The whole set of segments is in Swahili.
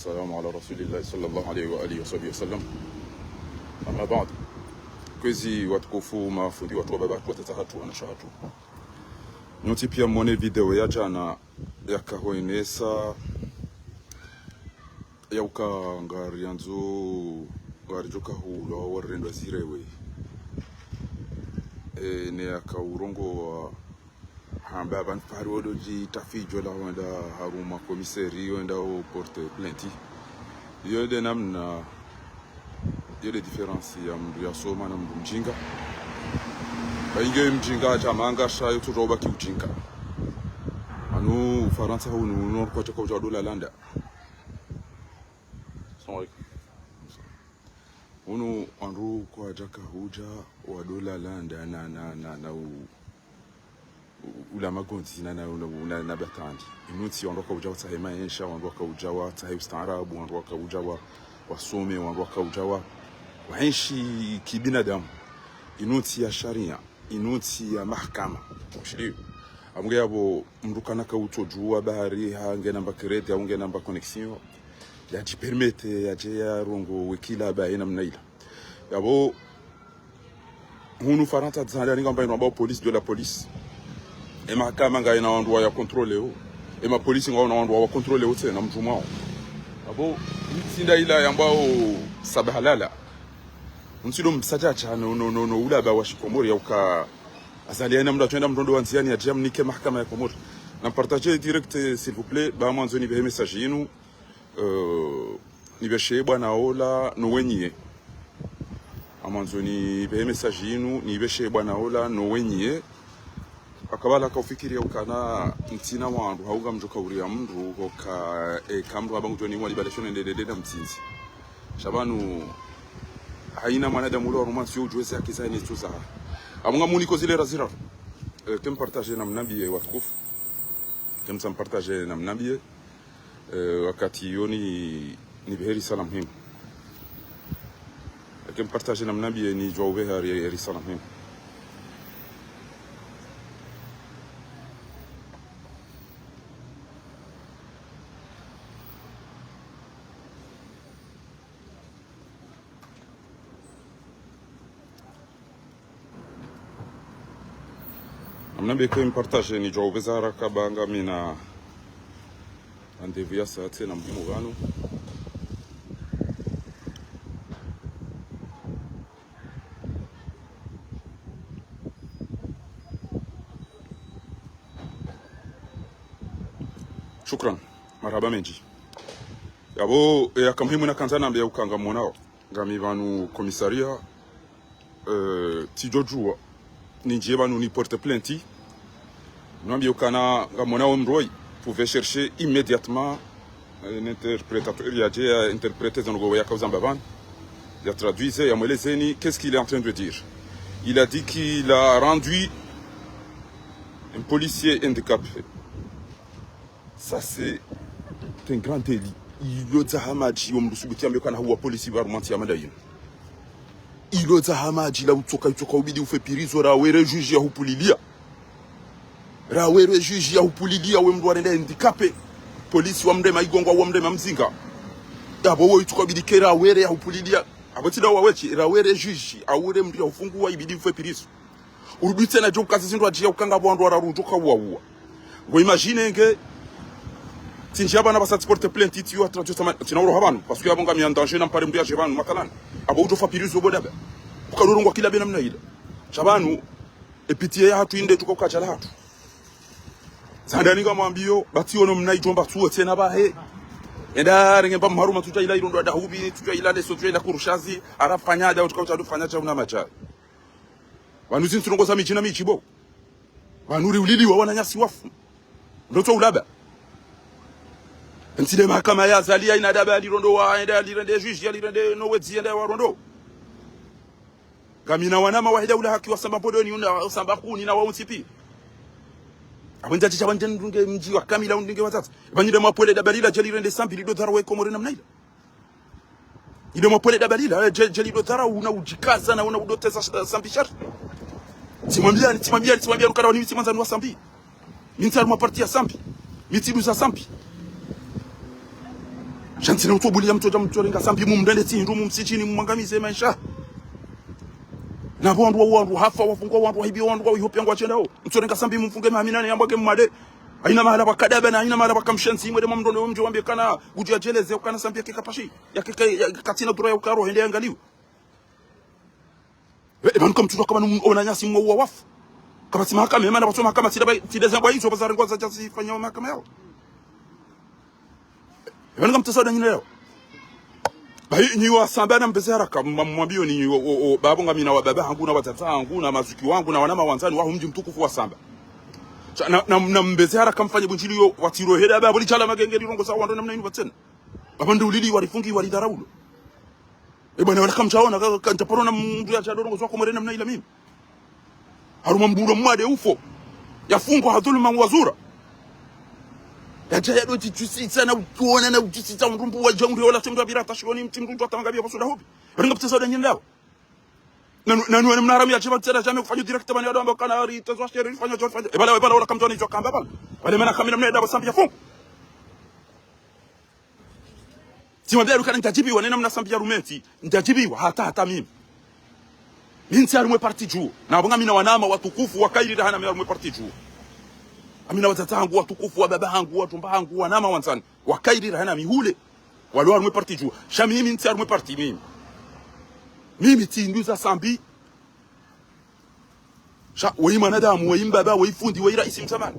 السلام على رسول الله صلى الله عليه وآله وصحبه وسلم. أما بعد, kwezi watukufu mafundi watu wa baba watatahatu wanashahatu. Nyoti pia mwone video ya jana ya kahoinesa ya uka ngari yanzu ngari joka hula warendo zirewe ne ya kaurongo wa hamba ban farodo ji tafijo la wanda haruma komisari wanda o porte plainte yo de namna yo de difference ya mdu ya soma na mdu mjinga bainge mjinga jamanga shayo turoba ki ujinga anu Faransa hunu no kwa chako dola landa unu anru kwa jaka huja wa dola landa na ula magonzi na batandi inuti wandoka ujawa tahema ensha wandoka ujawa tahe ustaarabu wandoka ujawa wasome wandoka ujawa wahenshi kibinadamu inuti ya sharia inuti ya mahakama ushiriyo amunge yabo mrukana ka utojua bahari hange namba credit hange namba connexion ya ji permete ya je ya rongo wekila ba ina mnaila yabo hunu Faransa tsanda ngamba ino aba police de la police e mahakama nga ina wandu ya controle o e ma police nga wandu wa controle o tena mjumao abo ntinda ila yambao sabahalala nsilo msaja chano no ula ba washikomori ya uka azaliana mda twenda mtondo wanziani ya jam nike mahakama ya Komori na partager direct s'il vous plaît ba mwanzo ni be message yinu ni beshe bwana ola no wenyie amanzo ni be message yinu ni beshe bwana ola no wenyie akabala ka ufikiria ukana mtina wandu hauga mjoka uri mndu hoka kamru abangu joni wali baleshone ndedede na mtinzi shabanu haina mwanadamu lo romansi ujweze akiza ni tuza amunga muniko zile razira kem partager na mnabiye watukufu kem sam partager na mnabiye wakati yoni ni beheri salam him kem partager na mnabiye ni jwawe hari salam him amnabe ko impartage ni jwawe zara kabanga mina andevia saate na mdimu gano shukran marhaba menji yabo yakamhimu na kanzana mbya ukanga monao ngami banu komisaria tijojua ninjie banu ni porte plainte nwambye ukana ngamonao mroi pouvait chercher immédiatement un interprétateur il a interprété dans le ya Kazambavan il a traduit ya mwelezeni qu'est-ce qu'il est en train de dire. Il a dit qu'il a rendu un policier handicapé. Ça c'est un grand délit. Iloza hamaji omrusubuti amekana huwa polisi barumanti amadayin iloza hamaji la utoka ubidi ufepirizo rawere juge ya hupulilia rawere juge ya hupulilia we mdu arenda handicapé polisi wa mrema igongwa wa mrema mzinga abo wo ituka bidi kera were ya hupulilia abotida wawechi rawere juge awure mdu ya ufungua ibidi ufepirizo urubitse na joka zizindu ajiya ukanga bwandu ararujuka wawa ngo imagine nge tinjaba na basati porte plainte tiyo atratio sama tinauro habanu parce que yabonga mi en danger na mpare mdu ya jebanu makalan abo ujo fapirizo bodabe ukarurungwa kila bena mna ile shabanu epitie ya hatu inde tuko kachala hatu sandaninga mwambio bationo mnaijomba tuwe tena bahe enda renge bam haruma tuja ila irondo da hubi tuja ila leso tuja ila kurushazi arafanyada utuka utafanya una macha wanuzi tunongoza michina michibo wanuri uliliwa wananyasi wafu ndoto ulaba ntile mahakama ya zalia ina daba lirondo wa enda lirende juge ya lirende no wezi enda warondo kamina wanama wahida ula haki wasamba podoni una samba kuni na waunsipi abanja chicha banje ndunge mji wa kamila undinge watatu banyide mapole dabalila jeli rende sambi lido dharwa Komori namna ile ile mapole dabalila jeli lido dharwa una ujikaza na una udoteza sambi shart timambia ukara ni timanza nwa sambi mintaru maparti ya sambi mitibu za sambi Shanti na utobulia mtu jamtorenga sambi mumndende tindu mumsichini mumangamize maisha. Na bondu wandu hafa wafungwa wandu hibi wandu hihopi ngo achenda ho. Mtorenga sambi mumfunge mamina ne ambage mmade. Aina mahala bakadaba na aina mahala bakamshansi mwede mamdondo mjo wambie kana guji ajeleze ukana sambi kikapashi. Ya katina dura ya ukaro hende angaliwa. Ebanu kamtuto kama onanyasi mwa wafu. Kama si mahakama emana basoma mahakama tideza ngwa hizo bazari ngwa za jasi fanya mahakama yao. Ebanu kamtasada nyine leo. Bayi niwa sambana mpese haraka mwambio ni babu ngamina wa baba hangu na watata hangu na mazuki wangu na wanama wanzani wa mji mtukufu wa Samba. Na mbese haraka mfanye bunjili yo watiro heda babu lichala magengeri rongo sawa ndo namna yinu batena. Babandu ulili walifungi walidharaulo. Bwana wala kamchaona kantaporona mndu ya chadorongo zako mwerena namna ila mimi. Haruma mbura mwade ufo. Yafungwa hadhuluma wazura. Yajaya doti tusitsa na utuona na utusitsa ndumbu wa jangri wala timba birata shikoni mtimrundu atangabia basuda hobi. Ringa ptesa da nyindao. Nanu mnaramia chiba tsera jame kufanya direct bani ado ambao kana ari tazwa sheri fanya jo fanya. Bala wala kamtoni jo kamba bala. Wale mena kamina mneda basambi ya fungu. Simwambia rukana nitajibi wanena mnasambi ya rumeti. Nitajibiwa hata mimi. Minsi arumwe parti juu. Na abunga mina wanama watukufu wakairi hana mina arumwe parti juu. Amina watata hangu watukufu wa baba hangu watumba hangu wanama wansani. Wakairi hana mihule. Walo arumwe parti juu. Shami mimi minsi arumwe parti mimi. Mimi tinduza sambi. Sha weima nadamu weima baba weifundi weira isi msamani.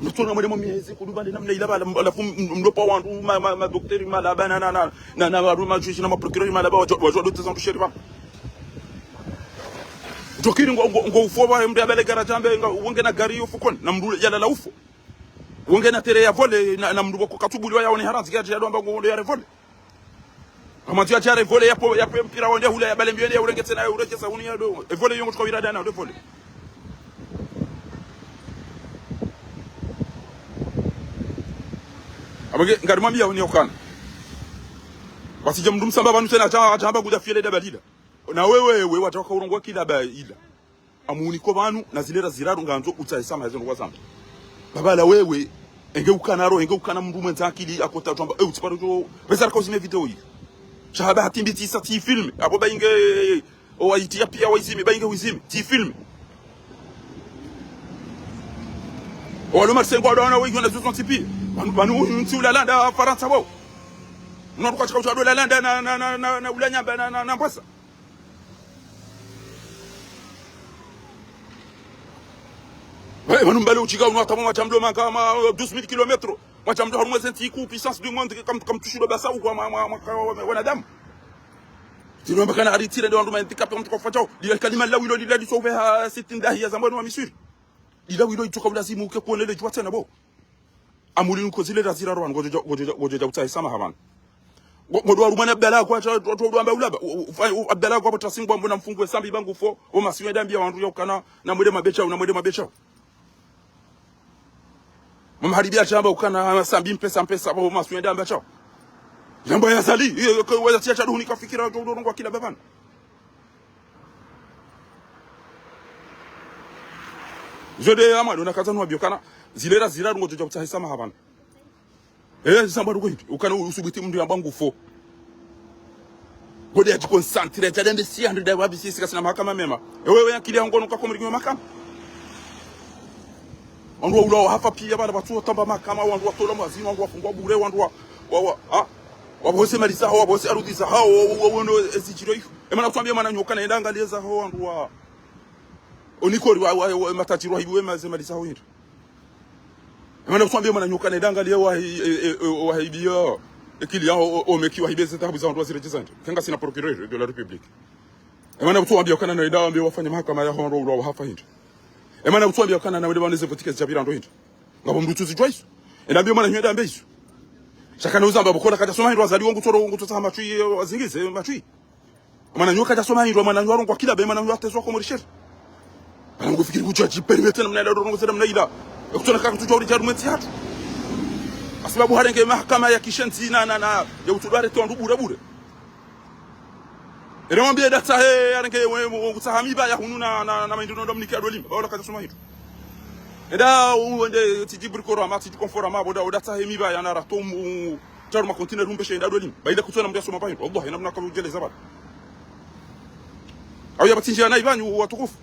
Mtona mwede miezi kudubande namna ilaba alafu mlopa wandu ma dokteri malaba na waruma juishi na procureur malaba wajua dote zangu sherifa. Dokiri ngo ufo ba mde abele garajambe wonge na gari ufukoni na mdu yala la ufo. Wonge na tere ya vole na mdu ko katubuli ya oni haranzi gaje ya domba ngo ya revole. Kama tu ya revole ya mpira wonde hula ya bale mbiyende ya urengetse na urechesa uni ya do. Evole yongo tukawira dana do vole. Abage ngarimwambia oni okana. Wasije mdu msamba banu tena chamba kuja fiele da balida. Na wewe wataka urongwa kila ba ila. Amuni ko banu na zilera ziraru nganzo utayisama yazo ngwa zamba. Baba la wewe enge ukana mndu mwenza akili akota twamba utiparo jo pesa ko zime video hii. Shahaba hatimbi tisa ti film abo bainge o aitia pia waizime bainge wizime ti film. O lo marsengo adona wewe na zuzo tipi. Banu unti ulalanda Faransa wao. Unaruka chaka utado ulalanda na ulanyamba na Mbasa. Manu mbale uchiga unatama machamdo kama 12000 km. Machamdo harumwe senti ku puissance du monde comme tushiro basa ou kwa wanadamu. Tino mbakana aritire ndo nduma ndikape mtu kufachao. Dile kalima la wilo dile disove ha 60 dahi ya zamani wa Misri. Dile wilo itoka ulazimu uke kuonele jwa tena bo. Amuli nko zile razira rwan gojeja utai sama havan. Ngodo arumana Abdallah kwa to amba ulaba. Abdallah kwa botasingwa mbona mfungwe sambi bangu fo o masiwe dambia wandu yakana na mwede mabecha. Mama haribia chamba ukana sambi mpesa babo masuenda ambacho. Jambo ya zali weza tia cha dunia kafikira ndo kila babana. Jode amado nakazanwa biokana zilera ziraru ngojo kutahisa habana. Samba ruko hivi ukana usubiti mndu yambangu fo. Gode ya concentrate ya dende 100 da wabi sisi kasina mahakama mema. Wewe yakili yangu nukakomirikiwa mahakama. Wandu ulo hafa pia bana batu tamba mahakama wandu watola mwazini wandu wafungwa bure wandu wabose malisa hao wabose arudisa hao wono ezijiro hiyo. Emana kutambia mana nyoka naenda angaliza hao wandu wa onikori wa matajiro hiyo wema malisa hao hiyo. Emana kutambia mana nyoka naenda angalia wa hibia ekili yao omekiwa hibeze tabu za wandu wazirejezante. Kanga sina procureur de la République. Emana kutambia kana naenda ambia wafanye mahakama ya hao wandu hafa hiyo. Emana kutambia kana na wale wanaweza kutika zabira ndo hiyo. Ngabo mdutu zijwaiso. Endambia mana nyenda ambezo. Shakana uzamba bokona kaja soma hindwa zali wangu toro machui wazingize machui. Mana nyoka kaja soma hindwa mana nywaro kwa kila be mana nywaro tezo ko morisher. Bana ngufikiri kuchaji perimeter namna ila rongo zera namna ila. Ekutona kaka tujo uri jarumenti hatu. Sababu harenge mahakama ya kishenzi na ya utudare to ndu bure. Eremwambia data harenge utahami ba ya hununa na mainduno domniki adolim. Ola kaja soma hindwa. Eda uende tijibri koro amati jikonfora maboda odata hemiba yana ratomu taru ma container rumbe shenda dolim baida kutona mdia soma payo wallahi namna kama ujele zabad au ya batinjia na ibanyu watukufu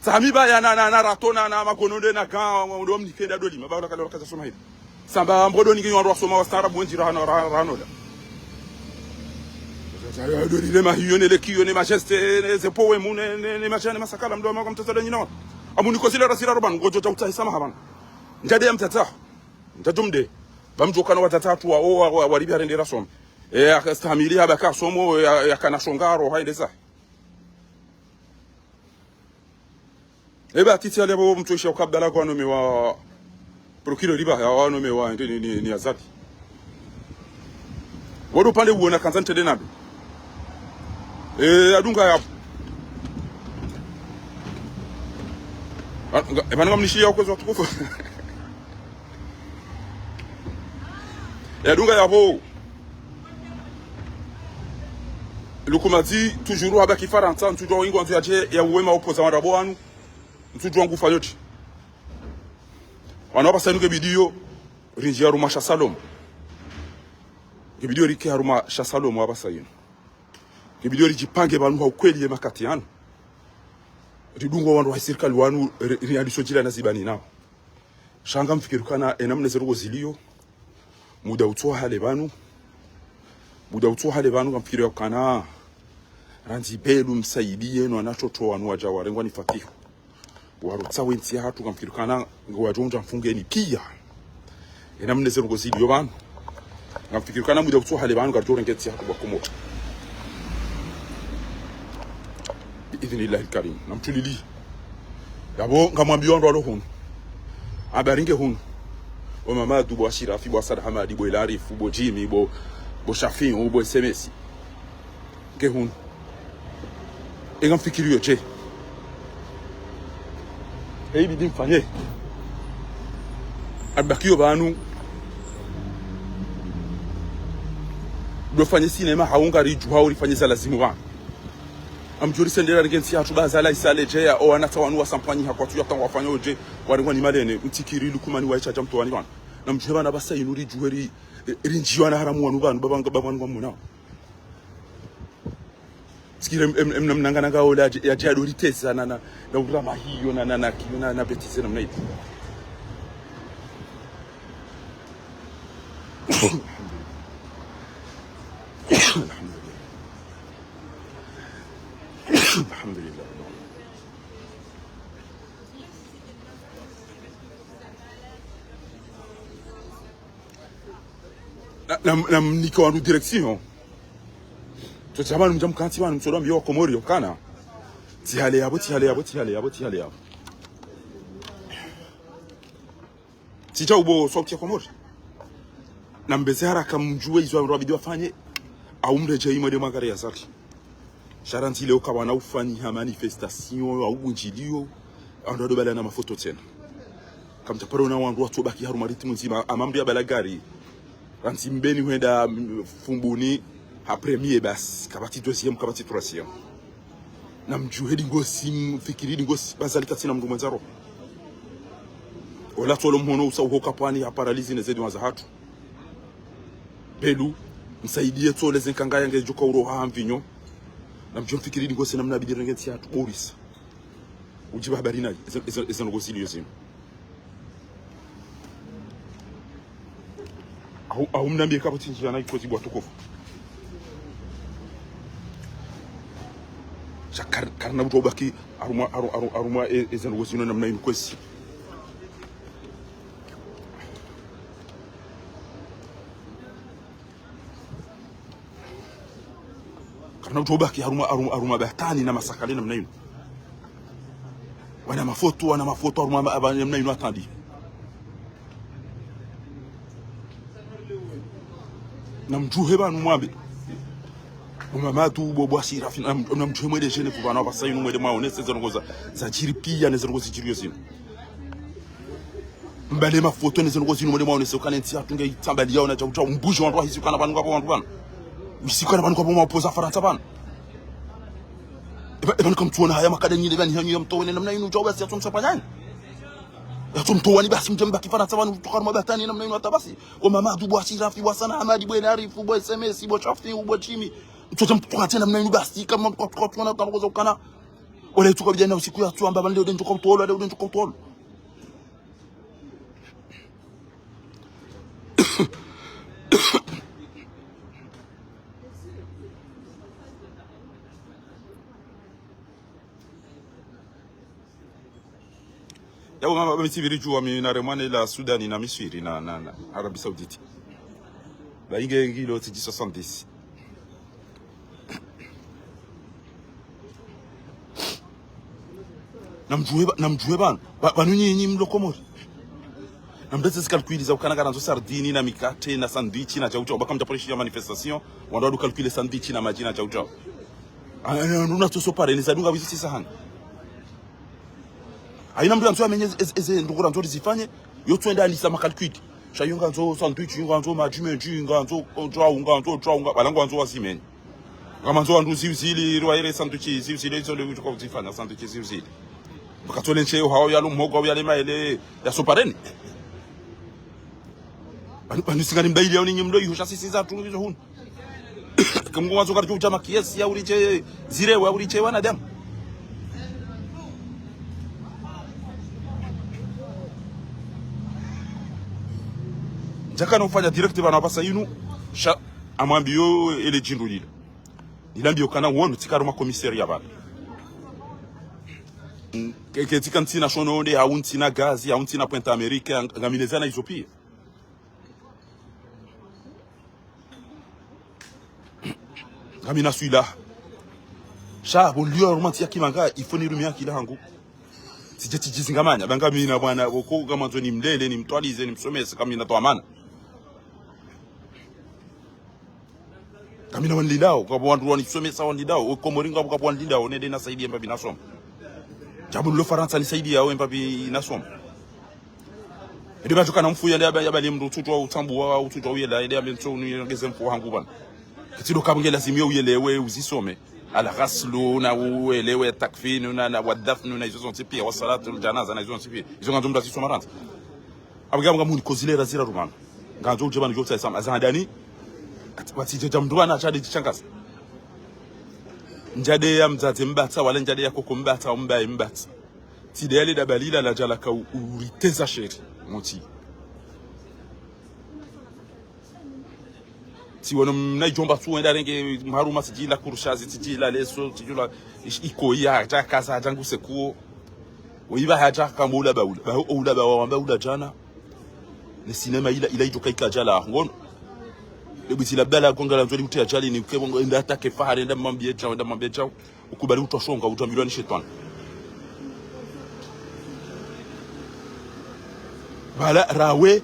sami ba ya na ratona na magononde na ka ndo mnikenda dolim ba kala kaza soma hivi samba mbodo ningi wandu wasoma wastarabu wenjira ranola dori le mahiyone le kiyone majeste ne zepowe mune ne machane masakala mdo mako mtata nyina amuni ko sila rasira roban gojo tauta isama haban njade mtata ntatumde bamjokana watatatu wa walibi arendera som akastamili haba ka somo yakana shongaro haideza eba titi ale bo mtosha ukabdala kwa nome wa procureur riba ya wa nome wa ni azati wodo pale uona kanzante denabe adunga ya ebana mnishia uko za tukufu adunga ya bo lukumati toujours haba kifaransa toujours ingo ntu yaje ya uwema opoza wadabo wanu ntu ngufa yote wana basa nuke bidio rinjia ruma sha salom bidio rike haruma sha salom abasa yino bidio rijipange banu ha ukweli ya makati yanu ridungo wandu wa serikali wanu riadiso jila nazibani nao shanga mfikirukana enamne zerugo zilio muda utoa hale banu kamfikiri kana ranzi belu msaidie no anachotoa wanu wajawa rengwa ni fatihu warutsa wenzi hatu kamfikirukana ngwajonja mfungeni pia enamne zerugo zilio banu kamfikirukana muda utoa hale banu garjore ngeti hatu bakomo idhinillahi karim namtulili yabo ngamwambia ndo alohunu abaringe hunu o mama dubo ashirafi bo asad hamadi bo ilarifu bo jimi bo shafi bo SMS ke hunu ngamfikiri yote bidi mfanye abakiyo banu dofanye sinema haungari juha ulifanye za lazimu bana amjuri sendera ngensi hatu bazala isale je ya o anatawanu wasampanyi hakwa tu yatangwa fanya oje warengwa ni malene mtikiri lukumani wa chacha mtowani bana namjeba na basa inuri juheri rinjiwa na haramu wanu bana babanu ngomuna sikire mnangana ga ola ya jado ritesa na urama hiyo na betise na mnaidi alhamdulillah na mniko wandu direction to jamani mjamkanti bana msolo mbiyo komori kana tihale yabo tija ubo sauti ya komori na mbezara kamjue izo ndo bidio afanye au mreje imode magari ya zaki sharanti leo kawana ufani ha manifestation au unjilio ando bala na mafoto tena kamtaparo na wandu watu baki haruma ritmu nzima amambi ya balagari ranti mbeni huenda fumbuni ha premier bas kabati deuxième kabati troisième na mjuhedi ngosi mfikiri ngosi bazalika tina mndu mwanzaro wala tolo mhono usauho kapani ya paralizi nezedi wazahatu belu msaidie tole zenkanga yange joka uroha mvinyo na mjomfikiri ngosi namna bidire ngeti ya Boris ujiba habari nayi izo ngosi liyo zino au mnambie kapoti njia na ikozi bwa tukofu karna buto baki aruma izo ngosi namna ikozi karna buto baki aruma batani na masakali namna ino wana mafoto aruma abanye namna ino atandi namjuhe banu mwambe mama tu bobo asira fina namjuhe mwede jene ku bana basa ino mwede mwaone sezongoza za jiri pia nezongoza jiri yozino mbale mafoto nezongoza ino mwede mwaone sokane ntia tunge itambali yao na cha umbujo wandu hizi kana banu kwa wandu bana usikana banu kwa mapoza Faransa bana bana kamtuona haya makadeni ile bani hanyu ya mtowene namna ino jawa si atumsapanyani yatumtoani basi mjamba kifaransa wanu tukar mabatani namna ino tabasi wa Mamadou Bouachirafi wa Sana Hamadi bwana Arifu bwa SMS bwa Chafi bwa Chimi mtoto mtukana tena namna ino basi kama tukana kama kana wale tuko vijana usiku ya tu ambao leo ndio tuko tolo leo ndio tuko tolo yao mama bamesibiri jua mimi na remane la Sudani na Misri na Arabie Saoudite ba inge ngilo 70 namjue bana banunyi mlokomori namdetse sikalkuliza ukana garanzo sardini na mikate na sandwich na chauchao baka mtaporeshi ya manifestation wandao kalkule sandwich na majina chauchao ana toso pare ni zadunga wizi sahani aina mtu amenye eze ndukura nzori zifanye yo twenda alisa makalkuiti shayunga nzo sandwich yunga nzo majimenji yunga nzo traunga balango nzo wasimeni kama nzo andu zivizili rwaire sandwich zivizili zo le ko zifanya sandwich zivizili bakatole ncheyo hao yalo mhogo yale maele ya sopareni banisingani mbaili yao ninyi mdo yusha sisi za tu hizo hunu kama mwanzo karjo uchama kiasi ya uliche zire wa uliche wanadamu jaka nofanya direct bana pasa yinu sha amwambio ele jindu lile nilambio kana wono tikaruma komisaria bana ketika ntina shononde haunti na gazi haunti na Pointe America ngaminezana hizo pia ngamina suila sha bolio romantia kimanga ifoni rumia kila hangu sijeti jizingamanya banga mina bwana boko kama nzo ni mlele ni mtwalize ni msomese kama inatoa maana kamina wanlidao kwa wandu wanisomesa wanlidao ukomoringa kwa wanlidao nende nasaidia mbabi nasoma jabu lo Faransa nisaidia au mbabi nasoma ndio batoka na mfuya ndio yabali mndu tutwa utambu wa ututwa uyela ile amento niongeze mfu hangu bana kitido kabungela simio uyelewe uzisome ala ghaslu na uelewe takfinu na wadafnu na hizo zote pia wasalatu aljanaza na hizo zote pia hizo nganzo mtu asisoma Faransa abagamba muni kozilera zira rumana nganzo uje bana jota sama azandani watije jamdwana achade chichangaza njade ya mzate mbata wala njade ya koko mbata umbaye mbata tidele da balila la jala ka uriteza sheri moti ti wono mnajomba tu enda renge maruma sijila kurushazi sijila leso sijula iko ya jakaza jangu sekuo wiba haja kamula baula baula jana ni sinema ila ijoka ikajala ngono lebiti la bala konga la nzoli uti ajali ni kebongo enda atake fahari enda mambie chao ukubali utoshonga utambilwa ni shetani bala rawe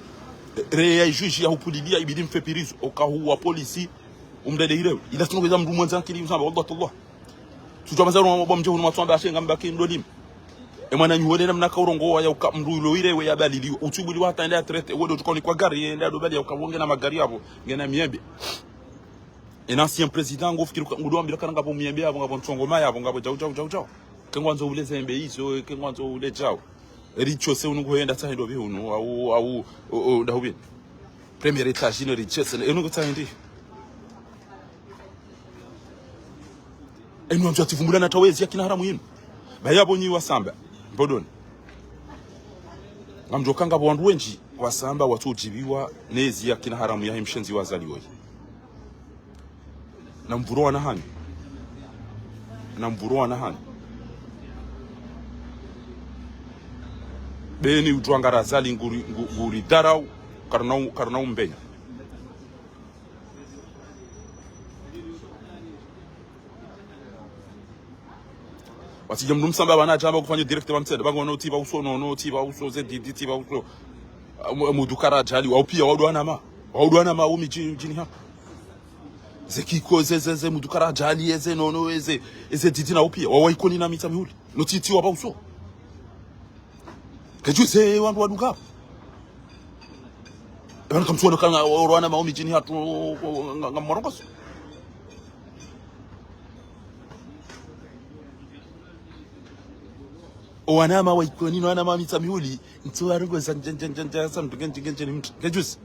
reya juji ya upulilia ibidi mfepirizo okahuwa polisi umdede ile ila tunoweza mndu mwanza kili usamba wallahi tujwa mazaro mabwa mje hunu matwamba ashenga mbaki ndolim emwana nyuhole namna kaurongo ya ukamndulo ile we yabalili utubuli wata enda trete wodo tukoni kwa gari enda do bali ukabonge na magari hapo ngena miembe un ancien président ngofikiri ngudo ambira kana ngapo miembe hapo ngapo ntsongoma hapo ngapo jao kengwanzo ule zembe hizo kengwanzo ule jao richo se unugoenda tsaindo be unu au dahubi premier étage ino riches unugo tsaindi enu amja tivumbula na tawezi yakina haramu yinu bayabo nyi wasamba mbodoni ngamjokanga bwandu wenji wasamba watujibiwa nezi yakina haramu ya himshenzi wazaliwa na mvuroa na hani beni utwangara zali nguri darau karna umbenya wasije mndu msamba bana jamba kufanya direct bamtseda bango no tiba uso zedidi tiba uso mudukara jali wa pia wadwana ma umi jini hapa zekiko zeze mudukara jali eze nono eze didi na upia wawaikoni na mita mihuli no titi wa uso kejuze wandu waduka bana kamsuona kana wadwana ma umi jini hatu ngamorongoso wanama waikonino wanama mitamiuli ntu arungo za sam tugenje ni mtu kejus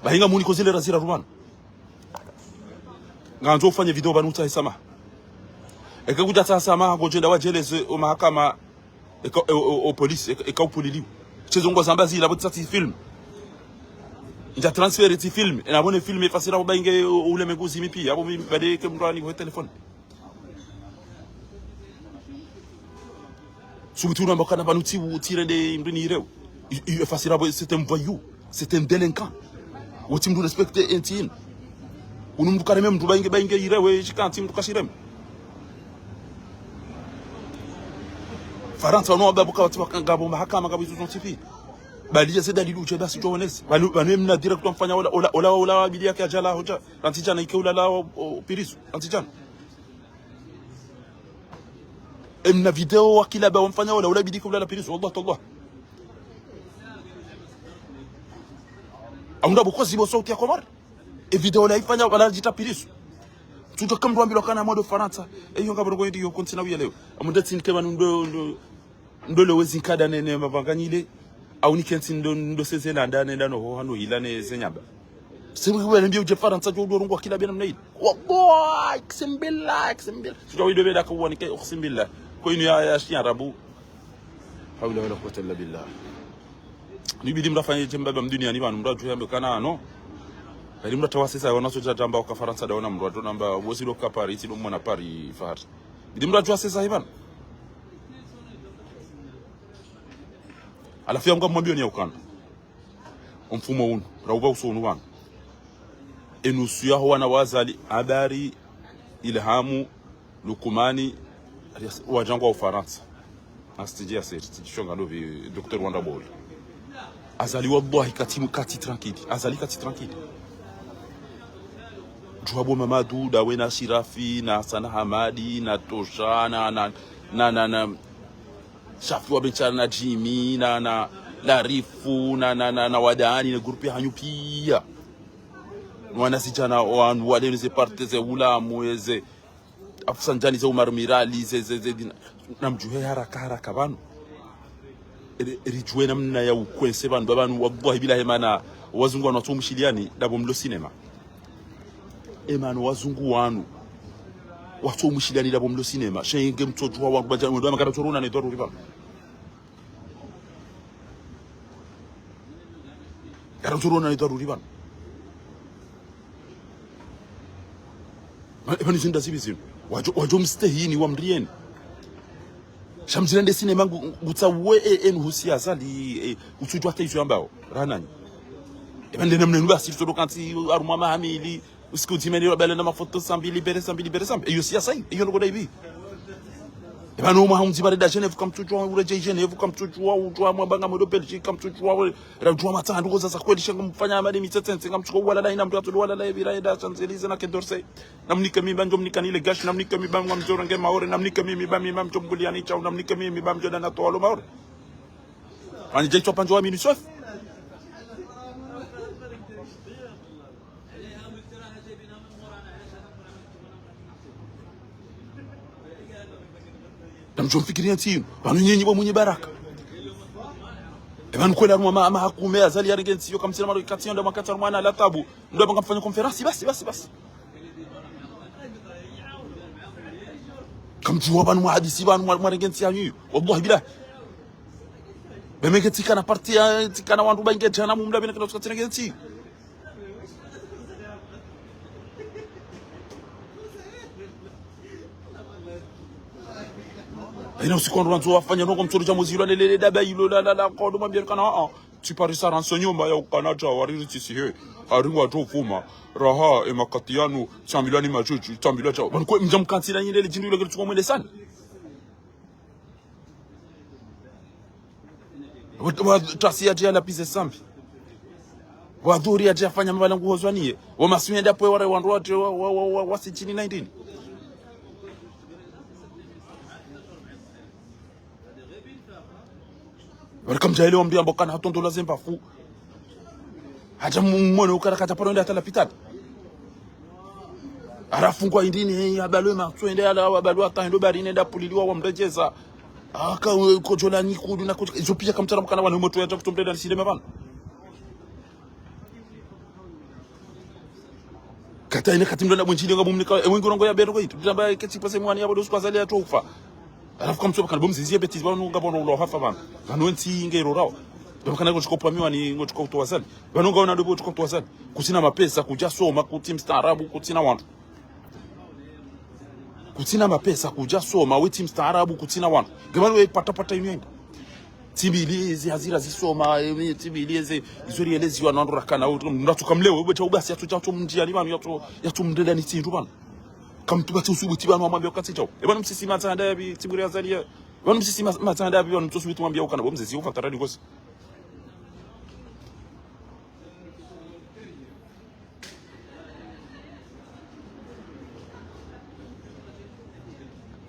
bahinga muni kozile razira rumana nganzo ufanye video banuta isama ekakuja tasama ngojenda wajeleze o mahakama o police ekawupuliliwa chezongo zambazi la botsa film nja transfer ti film na bone film efasira bainge ule meguzi mipi abo bade ke mrani ko telefone surtout na bakana banuti utire de mbini rew efasira c'est un voyou c'est un délinquant wotim du respecter intime unum dukare même du bainge irewe chikantim dukashirem Faransa no ababuka watu wakangabo mahakama kabisa zontifi bali ya dalilu je basi jones bali banemna direct mfanya ola bili yake ajala hoja antijana ikeula la pirisu antijana emna video wakila ba mfanya ola bili ikeula la pirisu wallahi tallah aunda bukozi bo sauti ya komar e video la ifanya wala jita pirisu tuto kam rwambilo kana modo Faransa eyo ngabro go ndiyo kontina wiya leo amudati nkeba ndo le wezi kada nene mabanganyile au nikensi ndo sezela ndane ndano ho hano hilane zenyaba sibu wele mbio je Faransa jo do ngo kila bena mnaid wallahi ksembilla tujo wido beda ko woni kay ksembilla ko inu ya shi arabu hawla wala quwwata illa billah ni bidim rafanye jemba bam dunia ni banu mraju yambe kana no bali mrata sasa wanaso jamba kwa Faransa daona mraju namba wosilo ka Paris ilo mona Paris far bidim mraju sasa hivan alafia mga mwambio ni ya ukanda mfumo unu rauba usonu wana enusu ya huwa na wazali Habari Ilhamu Lukumani wajangu wa Ufaransa astijia seri tijishonga novi Dr. Wanda Bol azali wallahi kati tranquille azali kati tranquille Juwabo Mamadou dawe na Shirafi na Sana Hamadi na Tosha na Shafi wa Benchara na Jimmy na Larifu na Wadani na grupi hanyu pia wana sijana wale ze parte ze Ulamu ze afsanjani ze Umar Mirali ze na mjuhe haraka banu rijuwe namna ya ukwense banu wallahi bila hemana wazungu wanu watumshiliani dabo mlo cinema emanu wazungu wanu watu umshiliani dabo mlo cinema shenge mtoto wa banja ndo makara toruna ni doru riba yaro toruna ni doru riba bani zinda sibizini wajo mstehini wa mrieni shamzilende cinema gutsawe husi azali utujwa taizo ambao ranani ebande namne basi todo kanti aruma mahamili usikuti meniro bele na mafoto sambili bere iyo siasa iyo ngo daibi ebana uma hamzi bare da Geneve kam tujwa ure Geneve kam tujwa ujwa mwabanga modo Belgique kam tujwa rajwa matando ko sasa kweli shenga mfanya amadi mitsetsense kam chukwa wala ina mtu atulu wala bira da Champs-Élysées na Kedorse namnika mimi banjo mnikani gash namnika mimi bangwa mjorange maore namnika mimi bami mamchombuliani chao namnika mimi bamjo na tolo maore ani jeito panjo amini sof namjomfikiria ntino banu nyenyi bo munye baraka ebanu kwela mama mahakume azali yarengensi yo kamsira maro kati ndo makata mwana la tabu ndo bangamfanya conference basi kamjua banu muhadisi banu marengensi yanyu wallahi billah bemegetika na parti ya tikana wandu bange jana mumda bina kana tukatira gensi ina usikondu wanzo wafanya noko mtoro cha muziro lele daba ilo la kodo mambia kana tu paris sa renseignement ya ukanaja wariri tisihe aringwa to fuma raha emakatiano chambilani majuju chambila cha banko mjamkansila nyile lijindu ile kitu mwende sana wa tasia je la pise sambi wa dhuri aje afanya mabala nguhozwanie wa masumia ndapo wale wandu wote wa 19 Welcome jaile wambia mbokana hatondo la zemba fu haja mumone ukara kata pano nda tala pitad arafungwa indini abalwe matwende ala abalwa tando bari nenda puliliwa wa mrejeza aka kojola nikudu na izopia kamtara mkana wana moto ya kutomdeda sinema bana kata ine katimdo na bunjini ngabumnika wengi rongo ya bergo itu tamba keti pase mwani yabo dosu kwazali ya tofa arafu kamtsoba kana bomzizie beti banu ngabona ulo hafa bana banwenti ngero rawo bakana ngochikopa miwa ni ngochikopa utwazali banonga wana dobo ngochikopa utwazali kutina mapesa kuja soma kutim staarabu kutina wantu kutina mapesa kuja soma we team staarabu kutina wantu ngamano we pata imyenda tibilize hazira zisoma tibilize izori elezi wana rakana ndatukamlewe beta ubasi yatu mnjia limanu yatu mndela ni tindu bana kamtuba tusubuti bana mwambia ukati chao ebana msisi matanda yabi tiburi azalia bana msisi matanda yabi bana tusubuti mwambia ukana bomzezi ufatara ngosi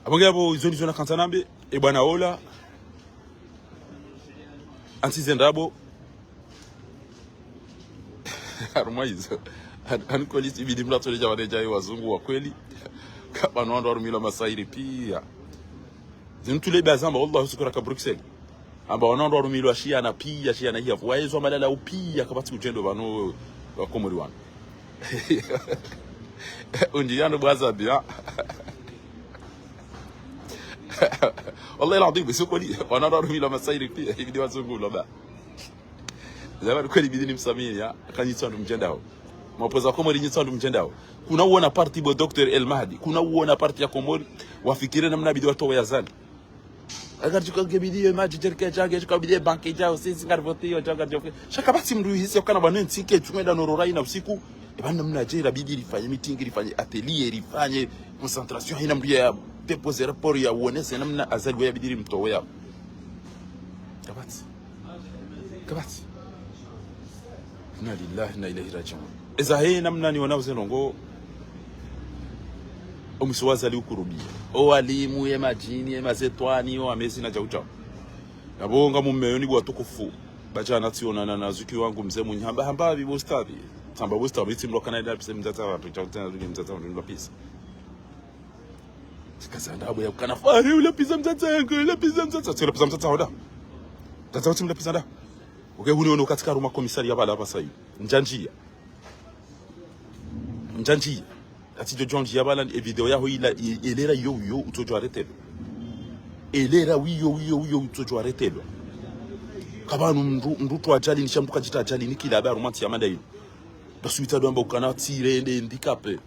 abongabo izoni zona kantanambe e bwana ola antisendabo armaizo anikoli ibidi mlato leja wadeja wazungu wa kweli kama wando warumila masairi pia zimtule bazamba wallahi sukura ka Bruxelles amba wando warumila shia na pia shia na hiya waezo malala upia kabati ujendo bano wakomori wana unjiyano bwaza bia والله العظيم بيسوقوا لي وانا رامي لما ساير فيه يبدي وازنقوا له بقى زمان kweli bidini msamini ya kanyisandu mjendao mapoza komori nyisandu mjendao kuna uona party bo Dr. El Mahdi kuna uona party ya komori wafikire namna bidii watu wayazani agar tukage bidii maji jerke jage tukabidii banki jao sisi ngarvoti yo jaga joke shaka basi mndu hisi kana bana ntike tumenda nororai na usiku ebana mna jera bidii rifanye meeting rifanye atelier rifanye concentration hina mbia déposer rapport ya uonese namna azali ya bidii mtowe ya kabati inna lillahi na ilahi rajiun eza hii namna ni wanao zenongo omuswaza ali ukurubia o alimu ye majini ye mazetwani o amezi na jauja nabonga mumeyo bwa tukufu bajana tsiona na zuki wangu mzee munyamba hamba bibostabi tamba bostabi timlo kana ida pisa mzata watu chautana zuri mzata watu ndo pisa sikazanda ya kana fari ule pisa mzata yangu ule pisa mzata sio pisa mzata hoda tata watu mlepisa nda okay huni ono katika ruma komisari yabala hapa sasa njanjia ati jojonji yabala video yaho ila elera yo utojo aretelo elera wiyo utojo aretelo kabanu mrutu ajali nishamtuka jita ajali nikila habari romanti ya manda hiyo basuita domba ukana tire ende handicapé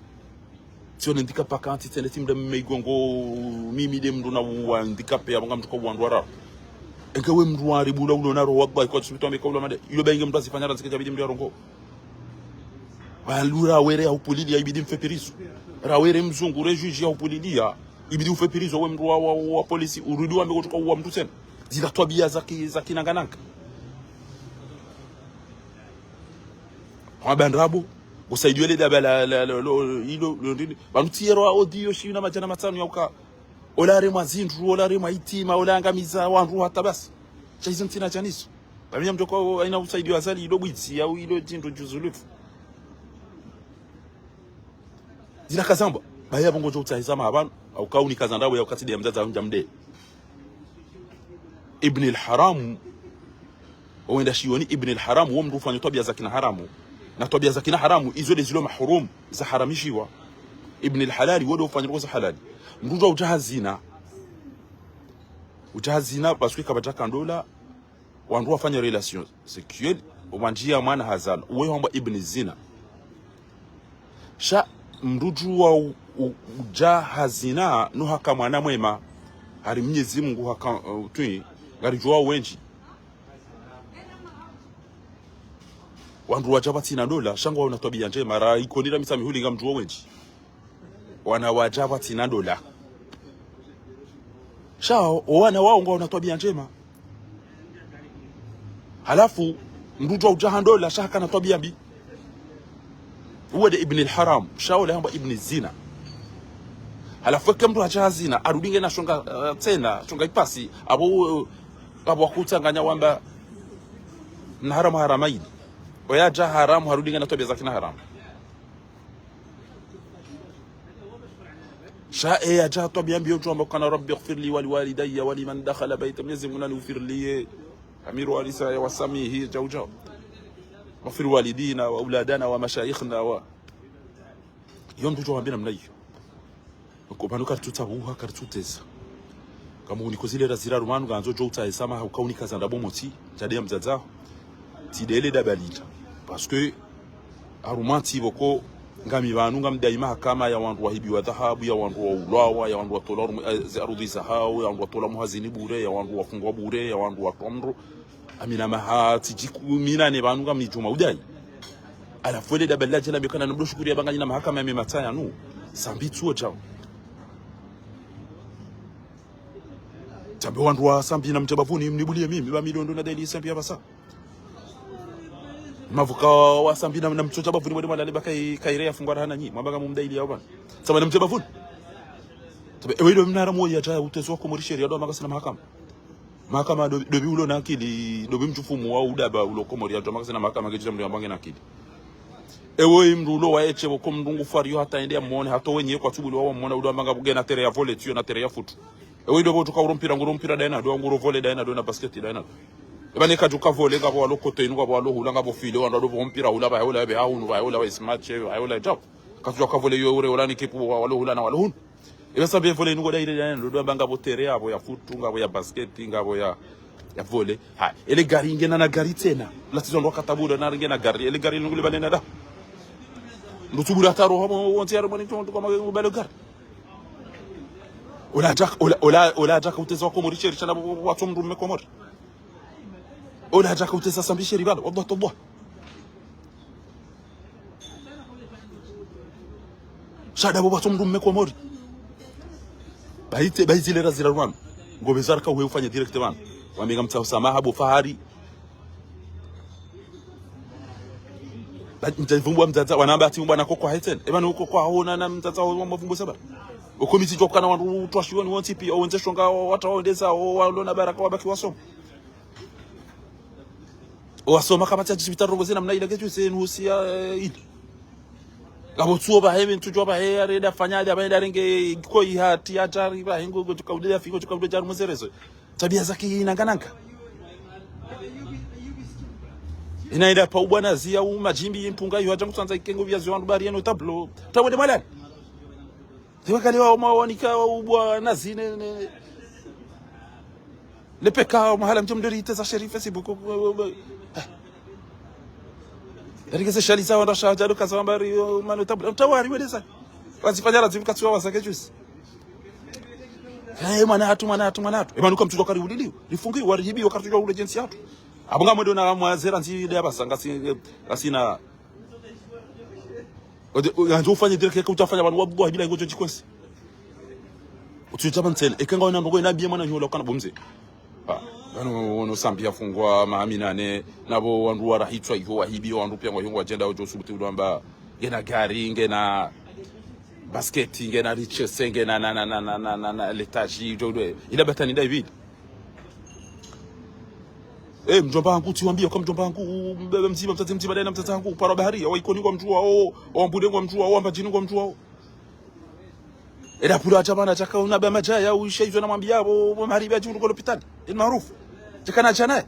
sio handicapé kanti tene timda meigongo mimi de mnduna wa handicapé abanga mtuko wandwara enkewe mruari bula ulo naro wakba kwa suita mekobla mande ilo benge mtu asifanya razike jabidi mndi arongo walura were ya upulilia ibidi mfepirizo rawere mzungu rejuji ya upulilia ibidi ufepirizo we mru wa polisi urudi wambe kutoka uwa mtu tena zila twabia za kinangananga wabandrabu usaidiwe le dabala ilo ndini banutiero audio shina majana matano yauka olare mazindru olare maitima olangamiza wanru hata basi chaizo ntina chaniso bamenya mtoko aina usaidiwa azali ilo bwitsi au ilo jindu juzulufu zila kazamba baya bongo jo utahizama abantu au kauni kazandabo ya ukati ya mzaza mjamde Ibn al-Haram wenda shioni Ibn al-Haram wao mrufanya tabia za kina haramu na tabia za kina haramu izo zilo mahrum za haramishiwa Ibn al-Halali wao ufanya kwa halali mrujo utahazina parce que kabata kandola wandu wafanya relation sexuelle umanjia mwana hazal wewe hamba Ibn Zina sha mruju wa ujahazina no haka mwana mwema hari Mwenyezi Mungu haka tui garijwa wenji wandu wajabati na dola shangwa una tabia njema ra ikonira misami hulinga mtu wenji wana wajabati na dola shao wana wao ngwa una tabia njema halafu mruju wa ujahandola shaka na tabia mbi huwa Ibn al-Haram shaula hamba Ibn Zina halafu kama mtu hajazina arudinge na shonga tena shonga ipasi abo wakutanganya wamba na haramu haramaini oyaja haramu harudinge na tabia za kina haramu shae ajato biambio tu ambao kana rabbi ighfirli wa liwalidayya wa liman dakhala bayta Mwenyezi Mungu anighfirli amiru alisa wasamihi jawja waghfir walidina wa auladana wa mashayikhna wa yondu tu ambina mnayo ko banuka tutabuha kartuteza kama uniko zile razira rumanu ganzo jo utaisama ukaunika za ndabomoti jade mzaza tidele dabalita parce que arumanti boko ngami banu ngam daima kama ya wandu wahibi wa dhahabu ya wandu wa ulawa ya wandu wa tolar arudhi zahau ya wandu wa tola muhazini bure ya wandu wa fungwa bure ya wandu wa tomro amina mahati jikumina ne banu ngam ni juma udai ala fwele daballa jela bikana ndo shukuri ya bangani na mahakama ya memataya nu sambitsuo jao tambe wandu wa sambi na mtabavuni mnibulie mimi ba milioni ndo deli sambi hapa sasa mavuka wa sambi na mchocha bavuni mwende mwale bakai kaire afungwa hana nyi mwambanga mumdaili yao bana sasa na mtabavuni tabe ewe ndo mnara moja ta utezo wako muri sheria ndo makasi na mahakama dobi ulo na akili dobi mchufumu wa udaba ulo komori ya makasi na mahakama kejira mli ambange na akili ewe mrulo wa eche boko mndungu fario hata endea muone hato wenye kwa tubuli wa muone udo ambanga bugena tere ya volley tio na tere ya futu ewe ndo botuka urompira daina do nguro volley daina do na basket daina ebane kajuka volley ngabo alokote inu ngabo alohula ngabo file wando do mpira hula ba hula be haunu ba hula wa smart che ba hula job kajuka volley yo ure ulani kipu walohula na walohun ebe sabe volley inu daina daina do ambanga bo tere yabo ya futu ngabo ya basket ngabo ya volley ha ele gari ngena na gari tena latizo ndo katabuda na ngena gari ele gari ngule banena da ndutubura taro homo wonti yaro mani tonto kama ngubalo gari ola ataka uteza wako muricheri chana watu mrume komori ola ataka uteza sambisheri bado wallahi shada watu mrume komori baite le razira rwan ngobe zarka wewe ufanye direct man wamenga mtao samaha bo fahari mtavumbwa mtata wanamba ati bwana koko haiten ebana uko kwa hona na mtata wa mavumbo saba ukomiti jokana wandu twashioni wonti pia onze shonga wataondeza walona baraka wabaki wasoma kama tati hospital rogoze namna ile ketu senu husia idi labo tuo ba heme tujwa ba he areda fanyaje abaenda renge ko ihati hatari ba hengo tukaudia fiko tukaudia jaru muzerezo tabia zake inangananga inaenda pa ubwana zia majimbi impunga yo ajangu tsanza ikengo vya zwandu bari eno tablo tabode malani tiwakali wa mawanika ubwana zine le peka mahala mjomdori teza sherifa sibuko Darige se shalisa wanda shajado kazambari mano tablo tawari wedesa wazifanya lazima katsuwa wasake juice manatu emanuka mtuto kari uliliwa lifungi warihibi wakati wa urgency yatu abunga mwedo na mwazera nzi de abasanga asina nganzo ufanye direct ka utafanya abantu wabugwa bila ngojo chikwese ututaba ntele ekenga wana ngo ina biye mwana nyola kana bomze bano wono sambia fungwa maaminane nabo wandu warahitwa iho wahibi wandu pia ngo agenda ojo subuti ulamba ngena gari ngena basket ngena riches ngena na letaji jodo ila batani David mjomba wangu tiwambia kwa mjomba wangu mbebe mzima mtati mzima dai na mtata wangu para bahari au ikoni kwa mtu wao au mbude kwa mtu wao amba jini kwa mtu wao ila pula chamana chaka unaba majaya au sheizwa na mwambia hapo maharibi ya juu kwa hospitali ni maarufu chakana chana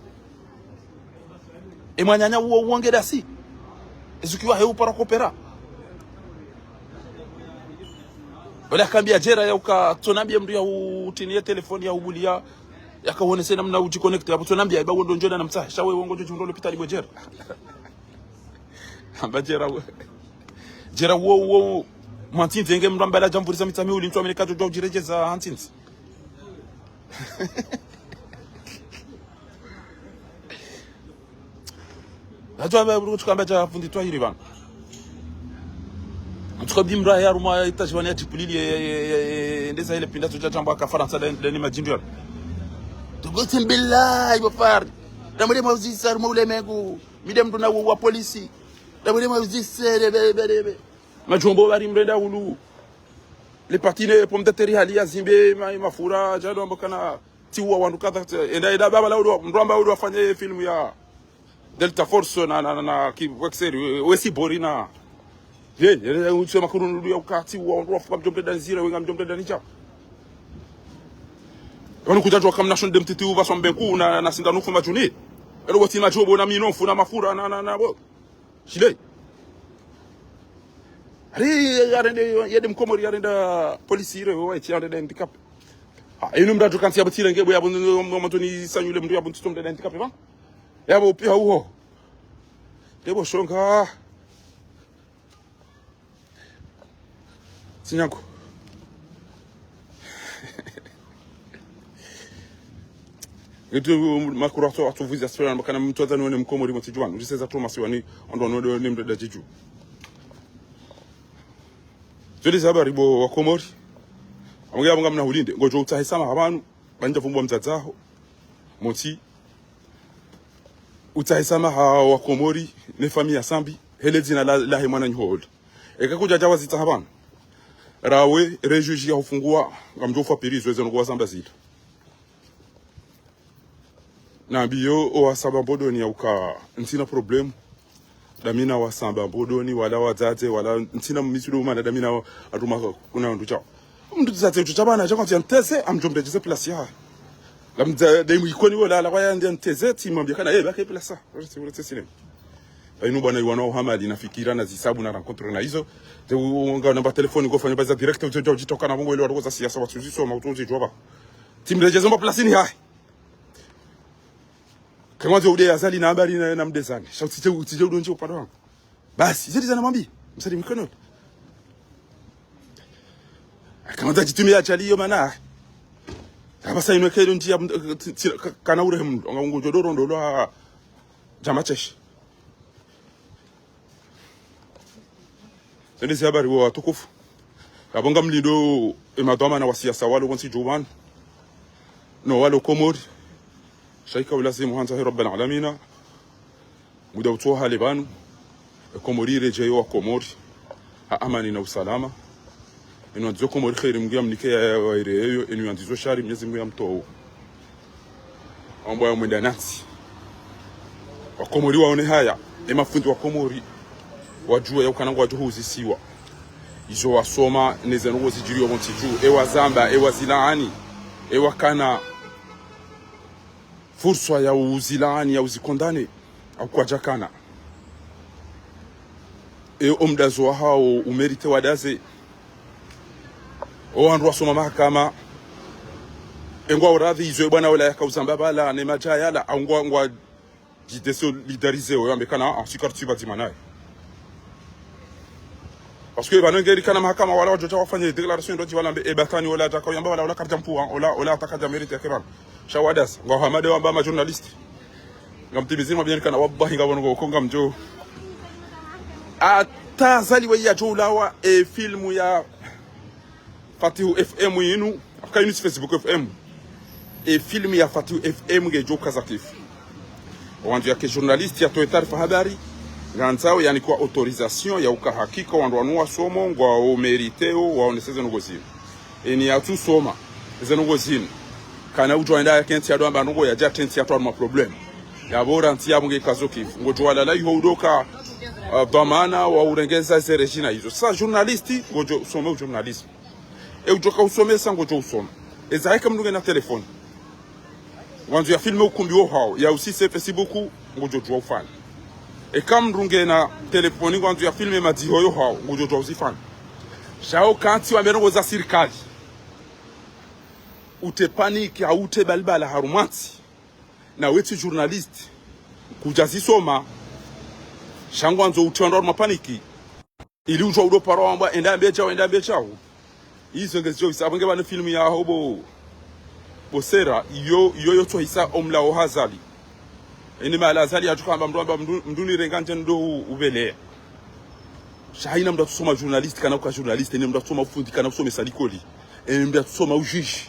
mwanyanya uongeda si ezukiwa heu para kopera wala kambia jera ya ukatonambia mndu ya utinie telefoni ya ubulia yakaone sena mna ujiconnect hapo tunambia iba ndo njona na mtsa shawe wongo jo jundo hospitali bojera amba jera wo mwantinze nge mndu ambala jamvuriza mitami uli ntwa meleka jo jirejeza hantinzi Ajwa ba tukamba cha fundi twa hili bana tukabdi mra ya ruma itajwani ya tipulili ndeza ile pinda tuja jamba ka Faransa ndani majindu Tugotin billahi bafar damule mawzisa mawle mego midem duna wa polisi damule mawzisa bebe majombo bari mrenda ulu le partine pomme de terre hali azimbe mafura jado mbokana tiwa wandu kadha enda baba la mramba ulu afanye film ya Delta Force na ki wexeri wesi borina je usema kurundu ya ukati wa mjombe danzira wenga mjombe danija wanu kujajwa kama nation demtiti uva sombenku na sindanu fuma juni ero wati majobo na minofu na mafura na bo shile ari yarende yede mkomori yarenda polisi ire wa eti yarenda handicap inu mdatu kanti abutire ngebo yabo motoni sanyule mndu yabo ntitomde handicap ba yabo pia uho debo shonga sinyango Etu makurato atuvuza sura mbakana mtu adhani wone mkomori mtijwanu usiseza Thomas wani ondo ni mdada jiju Zodi zaba ribo wa Komori amugira bunga mna hulinde ngojo utahisama abantu banje vumbwa mzazaho moti utahisama wa Komori ne famia sambi hele zina la hemana nyohol ekakuja jawazi tahabana rawe rejuji ya ufungua ngamjofa pirizo ezo ngwa samba zita na biyo o samba bodoni ya uka ntina problem damina wa samba bodoni wala wazate wala ntina misido mana damina atuma kuna ndo chao mndu zate tuchabana chako nteze amjombe jeze place ya lamza demu ikoni wala la kwaya nteze timambia kana baka place urete sine ainu bwana iwana hamadi nafikira na zisabu na rencontre na hizo te unga namba telefoni go fanya baza direct ujitoka na bongo ile watu za siasa watu zisoma utunzi joba timrejeze mba place ni hai kama ude azali na habari na mdezani shauti utije udonje upande wangu basi zidi sana mwambie msali mikono kama tajitumia chaliyo mana kama sasa inweke njia kana ure ngo jodoro ndo la jama cheshi ndisi habari wa tukufu kabonga mlindo emadoma na wasiasa walo konsi joban no walo Komori shaika ulazimu hanza rabbil alamin mudawtuha libanu Komori rejeyo wa Komori amani na usalama ino ndio Komori khairi mgia mnike ya ireyo ino ndio shari mnyezi mgia mto ombo ya mwenda nasi wa Komori waone haya mafundi wa Komori wajua ya kanangwa juhuzi siwa izo wasoma nezeno zijiriyo montiju ewa zamba ewa zilaani ewa kana fursa ya uzilaani ya uzikondane au kwa jakana omdazo hao umerite wadaze o andu wasoma mahakama engwa uradhi izo bwana wala yakuzamba bala ne majayala au ngwa jidesolidarize o yambekana asikartu batimanaye parce que banangeri kana mahakama wala wajoja wafanye declaration ndo jiwala ebatani wala atakayamba wala karta mpua wala atakaja merite kiran shawadas ngo hamade wamba ma journalist ngamtibizima bien kana wabahi ngabongo konga mjo atazali wa ya jolawa filmu ya Fatihu FM yinu akayuni Facebook FM filmu ya Fatihu FM ngejo kazakif wandu ya ke journalist ya toa taarifa habari nganzao yani kwa autorisation ya ukahakika wandu wanua somo ngwa o meriteo waoneseze ngozini eni atu soma zeno ngozini kana ujoenda ya kenti ya doamba ngo ya jatenti ya twa problem ya bora nti ya bunge kazoki ngojo wala la yuhodoka dhamana wa urengeza zerejina hizo sa journalisti ngojo soma journalism ujoka usomesa ngojo usoma ezaika mnduge na telefoni wandu ya filme ukumbi wo hao ya usise Facebook ngojo jwa ufani kam runge na telefoni kwanza ya filme madihoyo hao ngojo uzifanya shao kanti wa merongo za serikali ute panic au ute balbala harumati na wetu journalist kujazisoma shangwanzo utendo mapaniki ili ujo udo paromba enda becha hizo ngezo isabange bana filmu ya hobo bosera yo to hisa omla o hazali eni mala zali atukamba mnduni renganje ndo ubele shaina mndu tusoma journalist kana kwa journalist eni mndu tusoma ufundi kana usome salikoli eni mndu tusoma ujuji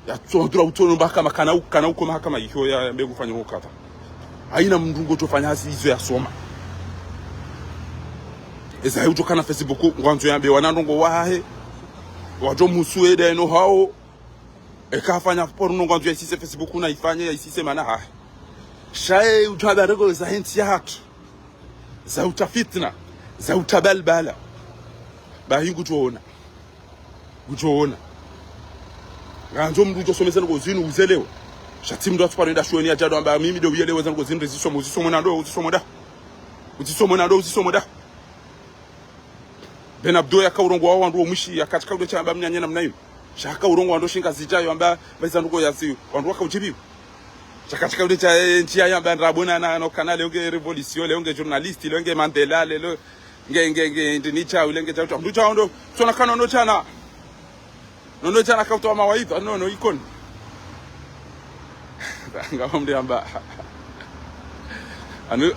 ya tsondra utono mbaka kana uko mahakama hiyo ya mbegu fanya ukata haina mndungo tofanya hasi hizo ya soma eza hiyo kana Facebook ngwanzo yambe wanandongo wahe wajo musuede no hao ekafanya porno ngwanzo ya sisi Facebook na ifanye ya sisi mana ha shae utabarego za henti ya hatu za utafitna za utabalbala bahingu gutuona ganzo mndu josomeza ngozini uzelewa shati mndu atupanda shoni ajado amba mimi do yelewa zango zini zisomo na ndo uzisomo da Ben Abdo yakaurongo wao ndo mushi akatika ndo chamba mnyanya namna hiyo shaka urongo ndo shinga zijayo amba baiza ndo yasi ndo wakaujibiwa chakatika ndo cha njia yamba ndabona na kanale onge revolution onge journalist onge Mandela lelo nge ndinicha ulenge cha mndu cha ndo tuna kana ndo chana nono chana kautoa mawaidha nono ikoni ngambe amba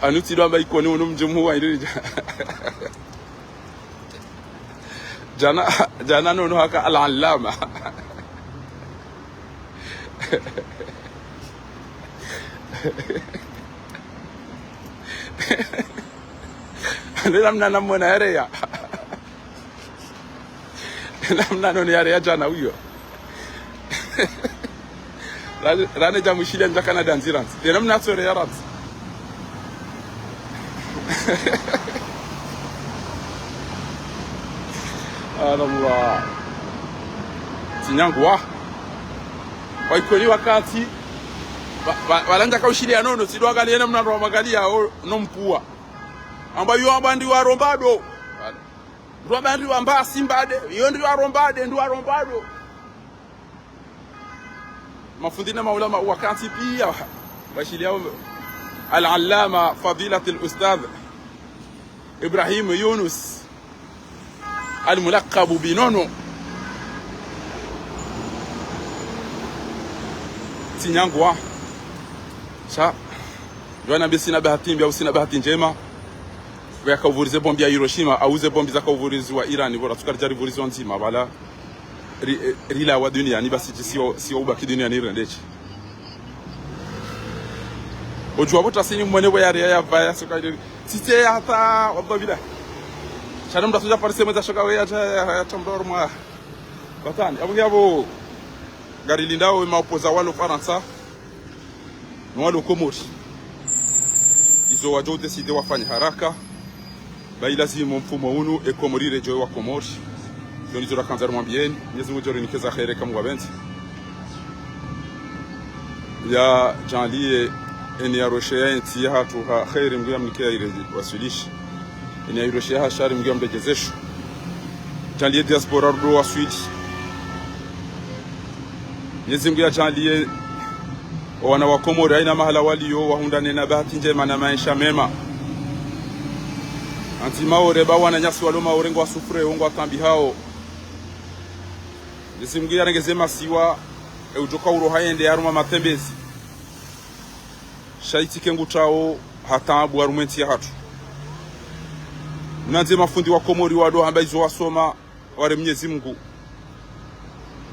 anu tidwa amba ikoni uno mjumu wa ndiri jana nono haka al-allama namna namona area namna noni area jana huyo rane jamushile ndakana danziranzi namna sore yarat Allah tinyangwa waikoni wakati walanja kaushilia nono sidwagali ena mnaro magalia no mpua ambayo abandi wa rombado Robandi wa mba simbade iyo ndio arombade ndio arombado mafundina maulama wakati pia bashilia al-allama fadilat al-ustadh Ibrahim Yunus al-mulaqab binono tinyangwa sa jwana bisina bahati mbia usina bahati njema kwa kuvurize bombi ya Hiroshima auze bombi za kuvurizi wa Iran bora tukarija vurizo nzima bala rila wa dunia ni basi sio ubaki dunia ni rendechi ojua bota sini mwenewe ya vaya sokali site hata wababila chana mda tuja parse meza shoka we ya tambor mwa batani abu gari lindao maopoza walo Faransa na walo Komori izo wajo decide wafanya haraka bai lazima mfumo unu e Komori rejo wa Komori doni zora kanzar mwambieni Mwenyezi Mungu nikeza khair kama wabenti ya janlie eni ya roshea enti hatu ha khair mgea mnikea ile wasilishi eni ya roshea shari mgea mdejezesho janlie diaspora ro wa Sweden Mwenyezi Mungu ya janlie wana wa Komori aina mahala walio wahundane na bahati njema na maisha mema anti maore bawana nyasi waloma orengo wa sufure ongo akambi hao nisimgia rengezema siwa ujoka urohaende yaruma matembezi shaiti kengu chao hatabu arumenti ya hatu mnanze mafundi wa Komori wado hamba izo wasoma ware Mwenyezi Mungu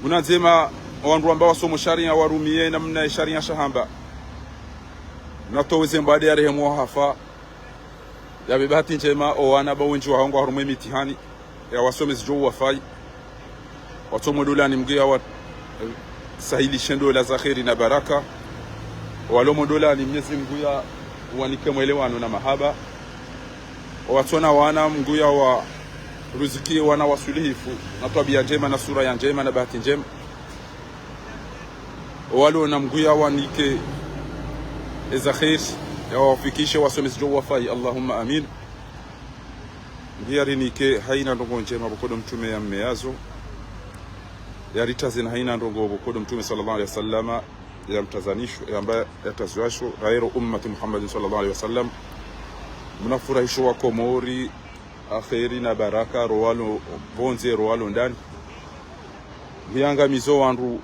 mnanzema wandu ambao wasomo sharia warumie na mna sharia shahamba natoweze mbade ya rehemu hafa ya bibati njema owana bawenji wa hongo harume mitihani ya wasome zijo wafai watomo dola ni mgia wa sahili shendo la zakhiri na baraka walomo dola ni Mwenyezi Mungu ya wanike mwelewano na mahaba watona wana Mungu ya wa riziki wana wasulihifu na tabia njema na sura ya njema na bahati njema walo na Mungu ya wanike zakhiri ya wafikishe wasome zijo wafai Allahumma amin ngiyari nike haina ndongo njema bukodo mtume ya mmeazo yaritazi na haina ndongo bukodo mtume sallallahu alaihi wasallama ya mtazanisho ambaye yatazwasho ghairu ummati Muhammad sallallahu alaihi wasallam mnafurahisho wa Komori akhiri na baraka rowalo bonze rowalo ndani ngiyangamizo wandu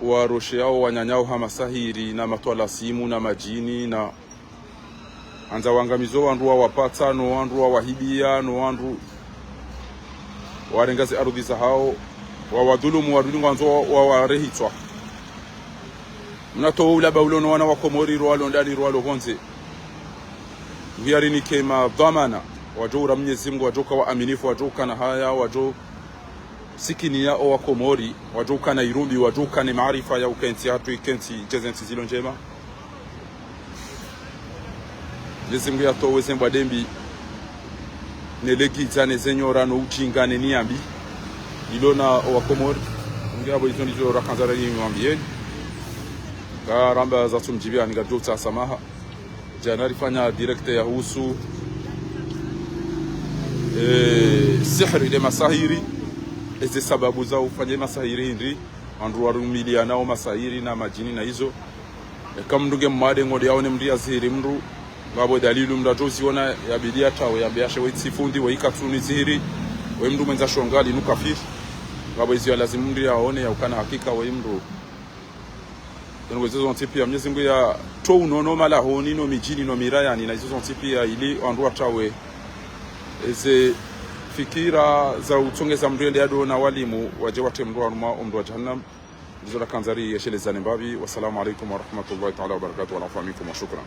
wa rosheao wanyanyao hamasahiri na matwala simu na majini na anza wangamizo wandu wa wapata no wandu wa wahibia no wandu warengazi ardhi za hao wa wadhulumu wadulungu anzo wa warehitwa mnato ula baulono wana wa Komori rwalo ndani rwalo honze hiari ni kema dhamana wajura Mwenyezi Mungu wajoka waaminifu wajoka na haya wajo sikini ya wa Komori wajoka na irumbi wajoka ni maarifa ya ukenti hatu ikenti jezenti zilo njema Mwenyezi Mungu yatoweze mbadembi nelegizane zenyora no ujingane niambi ilona wakomori ngabo hizo ndizo rakanzara niwaambie karamba za tumjibia nikajota samaha jana rifanya direct ya husu sihri ile masahiri eze sababu za ufanye masahiri ndi andu warumilia nao masahiri na majini na hizo kama nduge mmade ngode yaone mndi aziri mndu ngabo dalilu mdajozi ona yabidia tawe yambiashe wetsifundi weikatsuni zihiri we mndu mwenza shongali nukafiri ngabo hizo lazima mndi aone ya ukana hakika we mndu ndio hizo zontipi ya Mwenyezi Mungu ya to unono mala honi no mijini no mirayani na hizo zontipi ya ili andu atawe eze fikira za utongeza mndende ado na walimu waje watemndo aruma umdo jahannam ndizo la kanzari yeshelezane mbabi. Wassalamu alaykum wa rahmatullahi ta'ala wa barakatuh wa nafamikum wa shukran.